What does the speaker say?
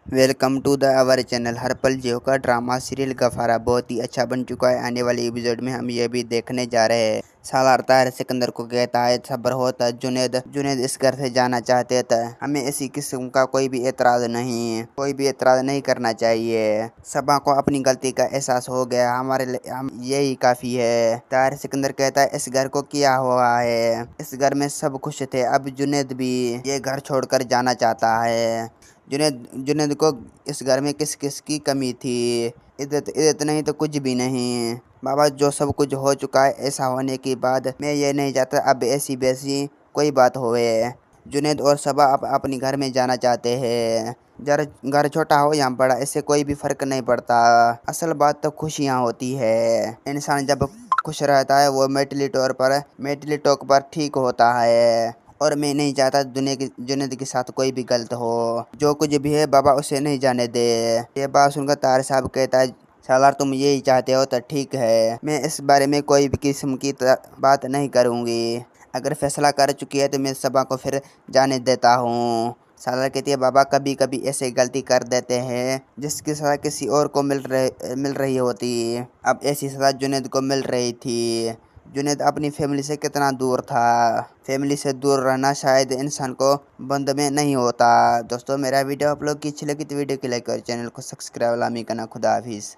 Welcome to the our channel. हर पल जियो का ड्रामा सीरियल गफारा बहुत ही अच्छा बन चुका है। आने वाले एपिसोड में हम ये भी देखने जा रहे हैं। सालार ताहिर सिकंदर को कहता है सब्र होता जुनेद जुनेद इस घर से जाना चाहते थे। हमें ऐसी किस्म का कोई भी एतराज नहीं करना चाहिए। सबा को अपनी गलती का एहसास हो गया, हमारे लिए हम यही काफी है। ताहिर सिकंदर कहता है इस घर को क्या हुआ है, इस घर में सब खुश थे, अब जुनेद भी ये घर छोड़कर जाना चाहता है। जुनेद जुनेद को इस घर में किस किस की कमी थी? इज्जत इज्जत नहीं तो कुछ भी नहीं। बाबा जो सब कुछ हो चुका है, ऐसा होने के बाद मैं ये नहीं चाहता अब ऐसी वैसी कोई बात होवे। जुनेद और सबा अपनी घर में जाना चाहते हैं। घर छोटा हो या बड़ा, इससे कोई भी फर्क नहीं पड़ता। असल बात तो खुशियाँ होती है। इंसान जब खुश रहता है वो मेंटली टॉक पर ठीक होता है। और मैं नहीं चाहता जुनेद के साथ कोई भी गलत हो। जो कुछ भी है बाबा उसे नहीं जाने दे। ये बात सुनकर तार साहब कहता है सालार तुम यही चाहते हो तो ठीक है, मैं इस बारे में कोई भी किस्म की बात नहीं करूँगी। अगर फैसला कर चुकी है तो मैं सबा को फिर जाने देता हूँ। सालार कहती है बाबा कभी कभी ऐसे गलती कर देते हैं जिसकी सज़ा किसी और को मिल रही होती। अब ऐसी सज़ा जुनेद को मिल रही थी। जुनेद अपनी फैमिली से कितना दूर था। फैमिली से दूर रहना शायद इंसान को बंद में नहीं होता। दोस्तों मेरा वीडियो आप लोग की अच्छी लगी तो वीडियो को लाइक और चैनल को सब्सक्राइब लामी करना। खुदा हाफिज़।